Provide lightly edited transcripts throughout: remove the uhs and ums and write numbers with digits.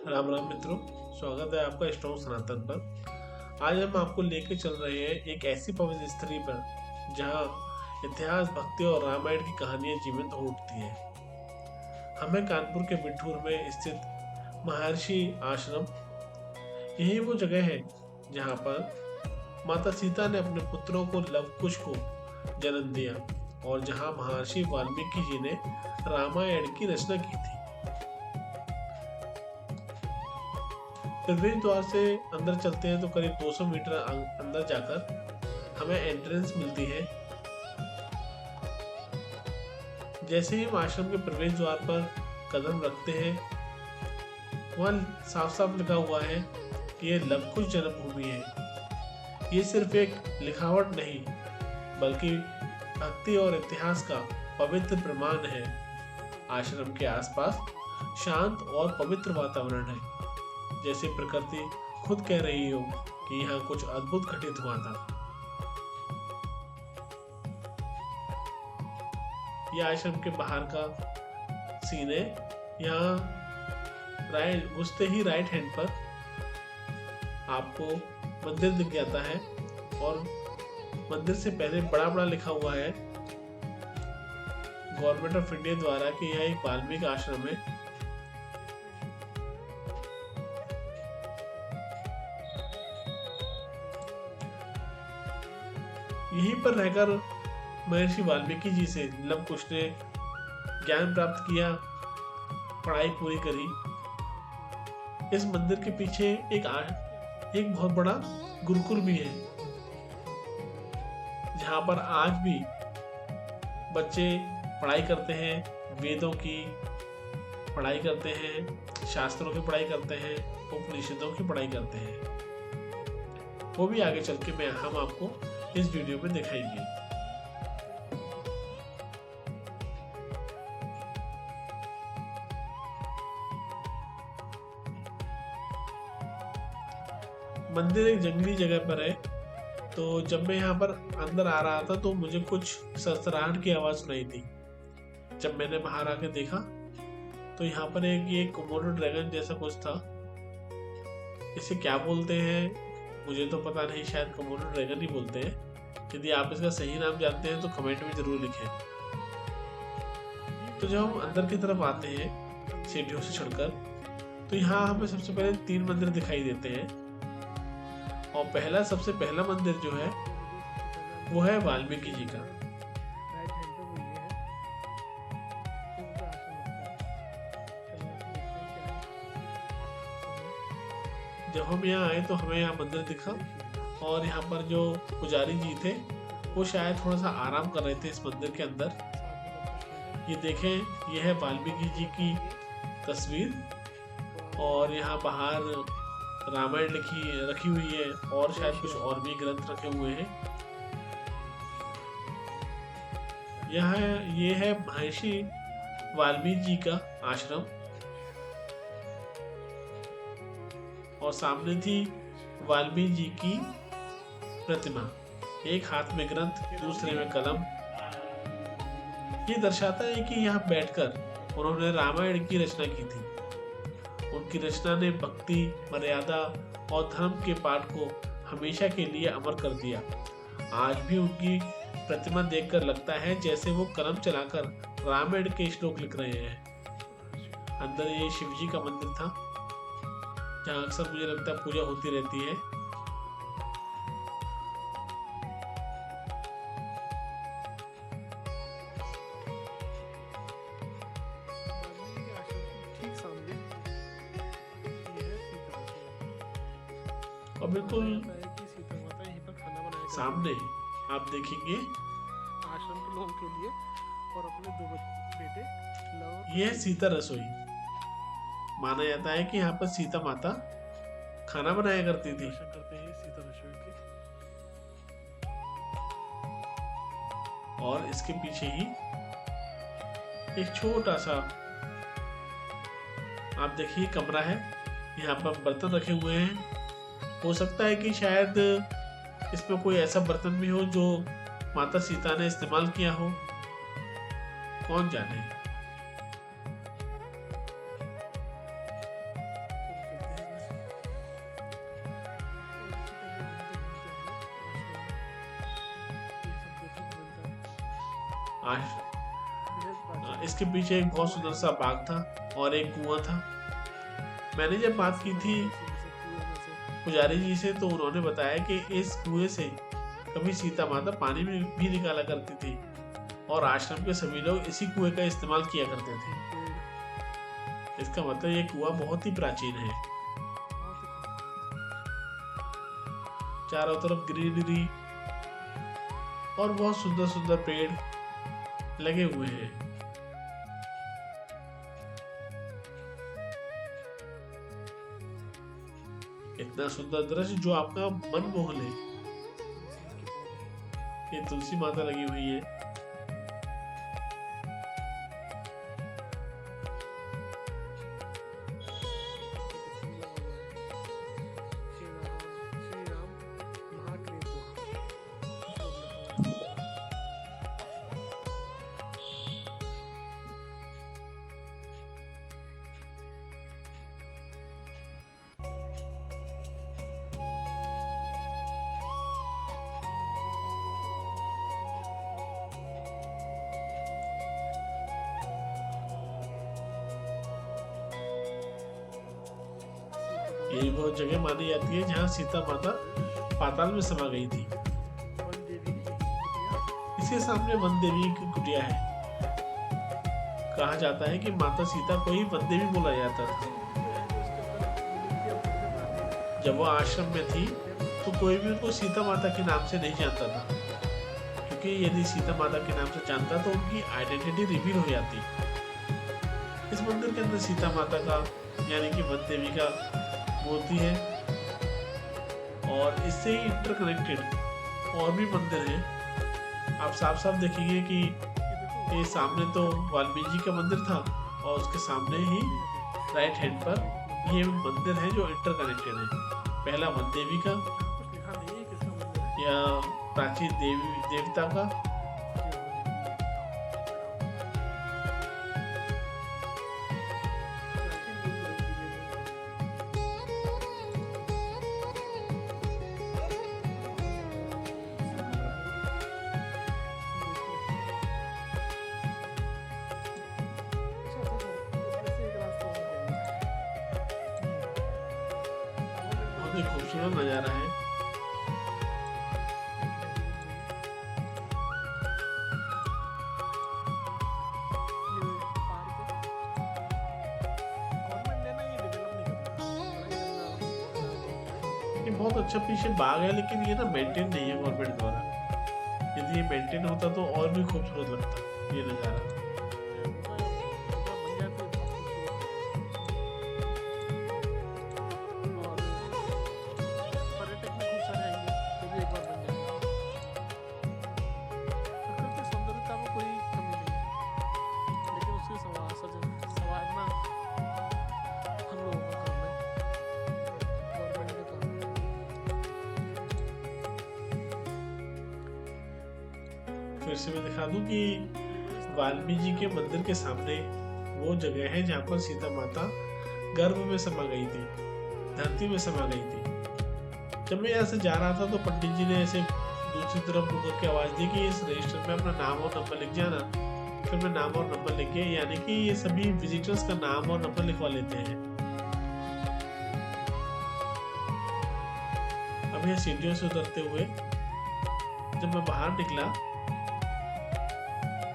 राम राम मित्रों, स्वागत है आपका स्ट्रॉन्ग सनातन पर। आज हम आपको लेके चल रहे हैं एक ऐसी पवित्र स्थली पर जहां इतिहास, भक्ति और रामायण की कहानियां जीवंत हो उठती हैं। हमें कानपुर के बिठूर में स्थित महर्षि आश्रम, यही वो जगह है जहां पर माता सीता ने अपने पुत्रों को लव कुश को जन्म दिया और जहां महर्षि वाल्मीकि जी ने रामायण की रचना की थी। प्रवेश द्वार से अंदर चलते हैं तो करीब 200 मीटर अंदर जाकर हमें एंट्रेंस मिलती है। जैसे ही हम आश्रम के प्रवेश द्वार पर कदम रखते हैं, वहाँ साफ साफ लिखा हुआ है कि यह लव कुश जन्मभूमि है। ये सिर्फ एक लिखावट नहीं बल्कि भक्ति और इतिहास का पवित्र प्रमाण है। आश्रम के आसपास शांत और पवित्र वातावरण है, जैसे प्रकृति खुद कह रही हो कि यहाँ कुछ अद्भुत घटित हुआ था। यह आश्रम के बाहर का सीन है। यहाँ घुसते ही राइट हैंड पर आपको मंदिर दिख जाता है और मंदिर से पहले बड़ा बड़ा लिखा हुआ है गवर्नमेंट ऑफ इंडिया द्वारा कि यह एक वाल्मीकि आश्रम है। यहीं पर रहकर महर्षि वाल्मीकि जी से लव कुश ने ज्ञान प्राप्त किया, पढ़ाई पूरी करी। इस मंदिर के पीछे एक बहुत बड़ा गुरुकुल भी है, जहां पर आज भी बच्चे पढ़ाई करते हैं, वेदों की पढ़ाई करते हैं, शास्त्रों की पढ़ाई करते हैं, उपनिषदों की पढ़ाई करते हैं। वो भी आगे चल के हम आपको इस वीडियो में दिखाएंगे। मंदिर एक जंगली जगह पर है, तो जब मैं यहाँ पर अंदर आ रहा था तो मुझे कुछ सरसराहट की आवाज सुनाई थी। जब मैंने बाहर आके देखा तो यहाँ पर ये कोमोडो ड्रैगन जैसा कुछ था। इसे क्या बोलते हैं मुझे तो पता नहीं, शायद कोमोडो ड्रैगन ही बोलते हैं। यदि आप इसका सही नाम जानते हैं तो कमेंट में जरूर लिखें। तो जब हम अंदर की तरफ आते हैं सीढ़ियों से चढ़कर, तो यहाँ हमें सबसे पहले 3 मंदिर दिखाई देते हैं। और सबसे पहला मंदिर जो है वो है वाल्मीकि जी का। जब हम यहाँ आए तो हमें यहाँ मंदिर दिखा और यहाँ पर जो पुजारी जी थे वो शायद थोड़ा सा आराम कर रहे थे इस मंदिर के अंदर। ये देखें, यह है वाल्मीकि जी की तस्वीर और यहाँ बाहर रामायण रखी हुई है और शायद कुछ और भी ग्रंथ रखे हुए हैं। ये है महर्षि वाल्मीकि जी का आश्रम और सामने थी वाल्मीकि जी की प्रतिमा, एक हाथ में ग्रंथ, दूसरे में कलम। ये दर्शाता है कि यहाँ बैठकर उन्होंने रामायण की रचना की थी। उनकी रचना ने भक्ति, मर्यादा और धर्म के पाठ को हमेशा के लिए अमर कर दिया। आज भी उनकी प्रतिमा देखकर लगता है जैसे वो कलम चलाकर रामायण के श्लोक लिख रहे हैं। अंदर ये शिव जी का मंदिर था जहाँ अक्सर मुझे लगता है पूजा होती रहती है। और बिल्कुल सामने आप देखेंगे आश्रम के लोगों के लिए और अपने 2 बेटे। यह सीता रसोई। माना जाता है कि यहाँ पर सीता माता खाना बनाया करती थी। सीता रसोई के और इसके पीछे ही एक छोटा सा आप देखिए कमरा है, यहाँ पर बर्तन रखे हुए हैं। हो सकता है कि शायद इसमें कोई ऐसा बर्तन भी हो जो माता सीता ने इस्तेमाल किया हो, कौन जाने। इसके पीछे एक बहुत सुंदर सा बाग था और एक कुआं था। मैंने जब बात की थी पुजारी जी से तो उन्होंने बताया कि इस कुएं से कभी सीता माता पानी में भी निकाला करती थी और आश्रम के सभी लोग इसी कुएं का इस्तेमाल किया करते थे। इसका मतलब ये कुआं बहुत ही प्राचीन है। चारों तरफ ग्रीनरी और बहुत सुंदर सुंदर पेड़ लगे हुए हैं। इतना सुंदर दृश्य जो आपका मन मोह ले। ये तुलसी माता लगी हुई है। यही बहुत जगह मानी जाती है जहाँ सीता माता पाताल में समा गई थी। इसके सामने वन देवी की कुटिया है। कहा जाता है कि माता सीता को ही वन देवी बोला जाता था। जब वो आश्रम में थी तो कोई भी उनको सीता माता के नाम से नहीं जानता था, क्योंकि यदि सीता माता के नाम से जानता तो उनकी आइडेंटिटी रिवील हो जाती। इस मंदिर के अंदर सीता माता का यानी कि वन देवी का मूर्ति है और इससे ही इंटरकनेक्टेड और भी मंदिर हैं। आप साफ साफ देखेंगे कि ये सामने तो वाल्मीकि जी का मंदिर था और उसके सामने ही राइट हैंड पर ये मंदिर है जो इंटरकनेक्टेड है। पहला वन देवी का या प्राचीन देवी देवता का, बहुत ही खूबसूरत नजारा है। ये बहुत अच्छा पीछे बाग है, लेकिन ये ना मेंटेन नहीं है गवर्नमेंट द्वारा। यदि ये मेंटेन होता तो और भी खूबसूरत लगता ये नजारा। फिर से मैं दिखा दूं कि वाल्मीकि जी के मंदिर के सामने वो जगह है जहाँ पर सीता माता गर्भ में समा गई थी, धरती में समा गई थी। जब मैं यहाँ से जा रहा था तो पंडित जी ने ऐसे दूसरी तरफ मुड़ के आवाज दी कि इस रजिस्टर में अपना नाम और नंबर लिख जाना। फिर मैं नाम और नंबर लिख गया, यानी कि ये सभी विजिटर्स का नाम और नंबर लिखवा लेते हैं। अब यह सीढ़ियों से उतरते हुए जब मैं बाहर निकला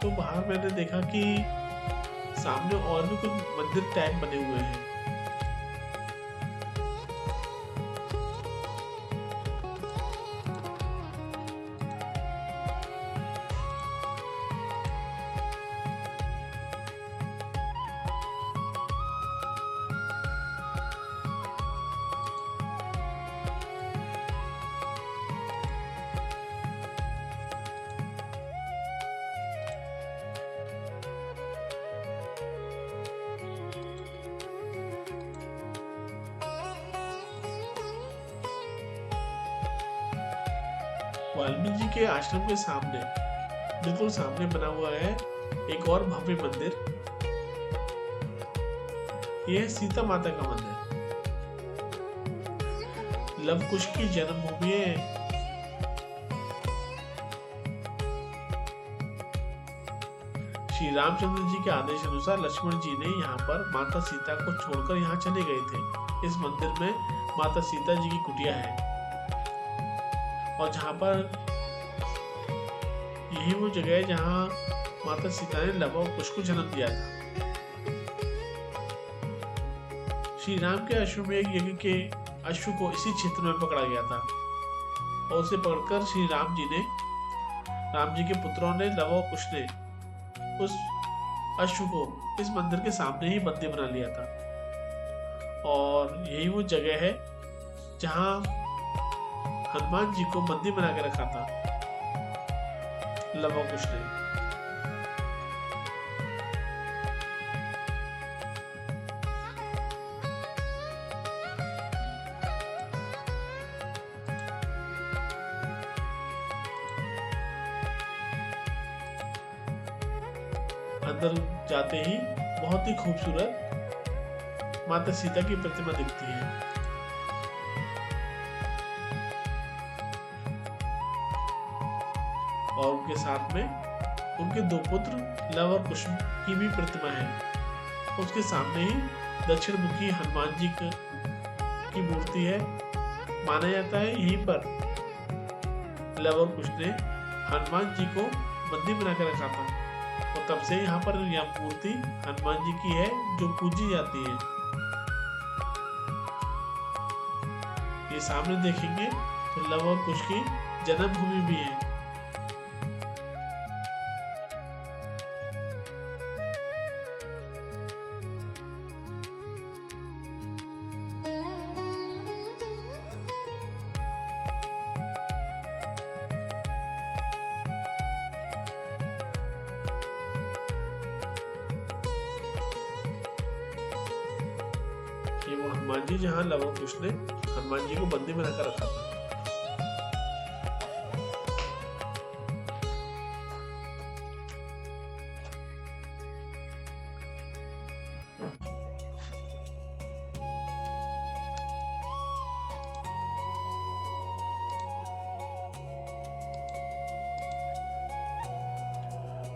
तो बाहर मैंने देखा कि सामने और भी कुछ मंदिर टाइप बने हुए हैं। वाल्मीकि जी के आश्रम के सामने बिल्कुल सामने बना हुआ है एक और भव्य मंदिर। यह है सीता माता का मंदिर। लव कुश की जन्मभूमि है। श्री रामचंद्र जी के आदेश अनुसार लक्ष्मण जी ने यहाँ पर माता सीता को छोड़कर यहाँ चले गए थे। इस मंदिर में माता सीता जी की कुटिया है और जहाँ पर यही वो जगह है जहाँ माता सीता ने लव और कुश को जन्म दिया था। श्री राम के अश्वमेध यज्ञ के अश्व को इसी क्षेत्र में पकड़ा गया था और उसे पकड़कर श्री राम जी के पुत्रों ने लव और कुश ने उस अश्व को इस मंदिर के सामने ही बंदी बना लिया था और यही वो जगह है जहां हनुमान जी को बंदी बना के रखा था लव और कुश ने। अंदर जाते ही बहुत ही खूबसूरत माता सीता की प्रतिमा दिखती है और उनके साथ में उनके दो पुत्र लव और कुश की भी प्रतिमा है। उसके सामने ही दक्षिण मुखी हनुमान जी की मूर्ति है। माना जाता है यहीं पर लव और कुश ने हनुमान जी को बंदी बना कर रखा था और तब से यहाँ पर यह मूर्ति हनुमान जी की है जो पूजी जाती है। ये सामने देखेंगे तो लव और कुश की जन्मभूमि भी है। ये वो हनुमान जी जहाँ लव और कुश ने हनुमान जी को बंदी में रखा था।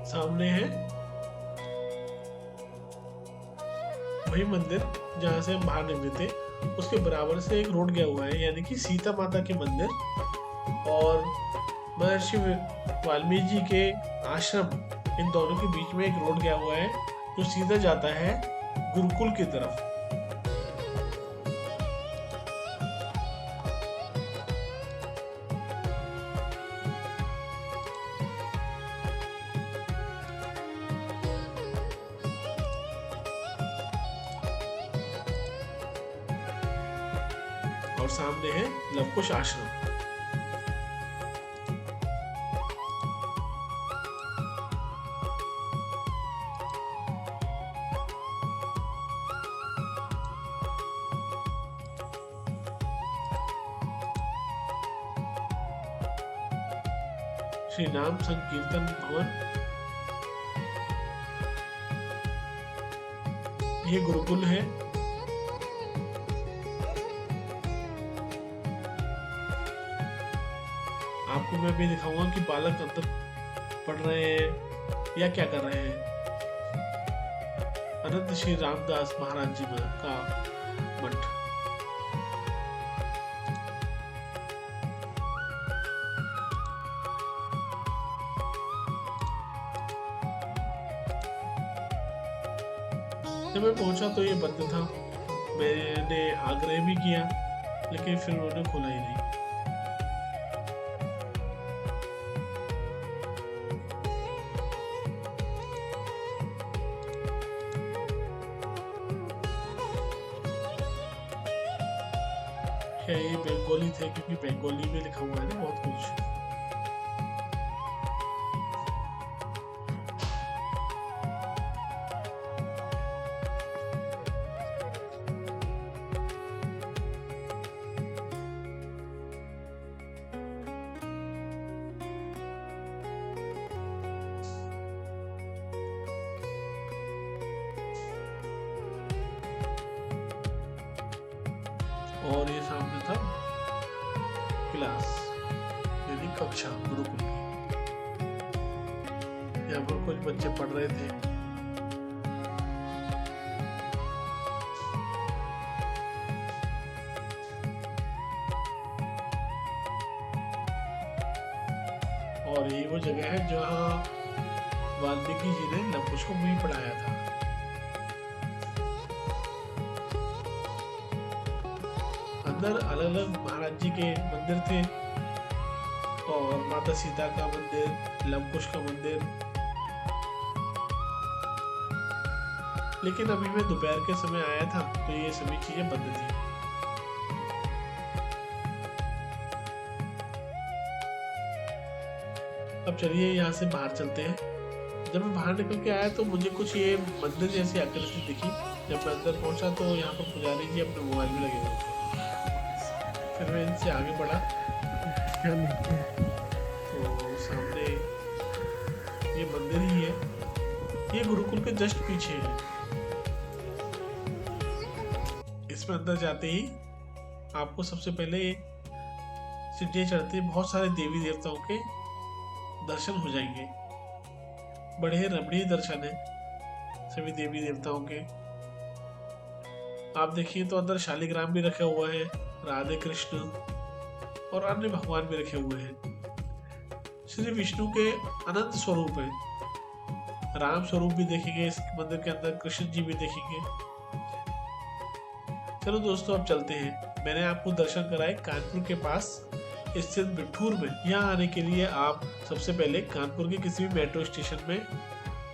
सामने है वही मंदिर जहाँ से हम बाहर निकले थे, उसके बराबर से एक रोड गया हुआ है यानी कि सीता माता के मंदिर और महर्षि वाल्मीकि जी के आश्रम, इन दोनों के बीच में एक रोड गया हुआ है जो सीधा जाता है गुरुकुल की तरफ। और सामने है लवकुश आश्रम। श्री नाम संकीर्तन भवन, ये गुरुकुल है। आपको मैं भी दिखाऊंगा कि बालक अंदर पढ़ रहे हैं या क्या कर रहे हैं। अनंत श्री रामदास महाराज जी का मठ। जब मैं पहुंचा तो ये बंद था। मैंने आग्रह भी किया लेकिन फिर उन्होंने खोला ही नहीं। क्या ये बंगाली थे, क्योंकि बंगाली में लिखा हुआ है ना बहुत कुछ। और ये सामने था क्लास यानी कक्षा गुरुकुल की। यहाँ पर कुछ बच्चे पढ़ रहे थे। और यही वो जगह है जहाँ वाल्मीकि जी ने लवकुश को भी पढ़ाया था। अंदर अलग अलग महाराज जी के मंदिर थे और माता सीता का मंदिर, लवकुश का मंदिर। लेकिन अभी मैं दोपहर के समय आया था तो ये सभी चीजें बंद थी। अब चलिए यहाँ से बाहर चलते हैं। जब मैं बाहर निकल के आया तो मुझे कुछ ये मंदिर जैसी आकृति दिखी। जब मैं अंदर पहुंचा तो यहाँ पर पुजारी जी अपने मोबाइल में लगे हुए थे। फिर मैं इनसे आगे बढ़ा तो सामने ये मंदिर ही है। ये गुरुकुल के जस्ट पीछे है। इसमें अंदर जाते ही आपको सबसे पहले सीढ़ियाँ चढ़ते बहुत सारे देवी देवताओं के दर्शन हो जाएंगे। बड़े रमणीय दर्शन है सभी देवी देवताओं के। आप देखिए तो अंदर शालिग्राम भी रखा हुआ है, राधे कृष्ण और अन्य भगवान भी रखे हुए हैं। श्री विष्णु के अनंत स्वरूप है। राम स्वरूप भी देखेंगे इस मंदिर के अंदर, कृष्ण जी भी देखेंगे। चलो दोस्तों अब चलते हैं। मैंने आपको दर्शन कराए कानपुर के पास स्थित बिठूर में। यहाँ आने के लिए आप सबसे पहले कानपुर के किसी भी मेट्रो स्टेशन में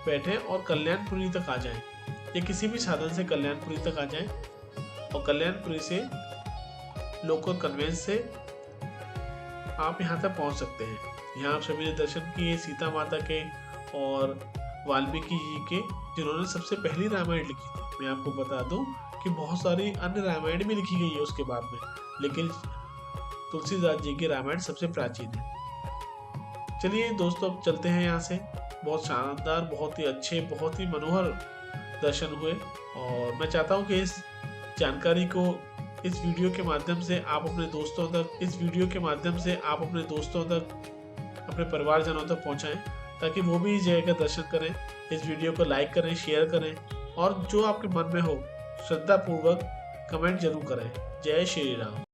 बैठे और कल्याणपुरी तक आ जाएं, या किसी भी साधन से कल्याणपुरी तक आ जाएं और कल्याणपुरी से लोकल कन्वेंस से आप यहाँ तक पहुँच सकते हैं। यहाँ आप सभी ने दर्शन किए सीता माता के और वाल्मीकि जी के, जिन्होंने सबसे पहली रामायण लिखी थी। मैं आपको बता दूं कि बहुत सारी अन्य रामायण भी लिखी गई है उसके बाद में, लेकिन तुलसीदास जी की रामायण सबसे प्राचीन है। चलिए दोस्तों अब चलते हैं यहाँ से। बहुत शानदार, बहुत ही अच्छे, बहुत ही मनोहर दर्शन हुए और मैं चाहता हूँ कि इस जानकारी को इस वीडियो के माध्यम से आप अपने दोस्तों तक अपने परिवारजनों तक पहुँचाएं, ताकि वो भी इस जगह का दर्शन करें। इस वीडियो को लाइक करें, शेयर करें और जो आपके मन में हो श्रद्धा पूर्वक कमेंट जरूर करें। जय श्री राम।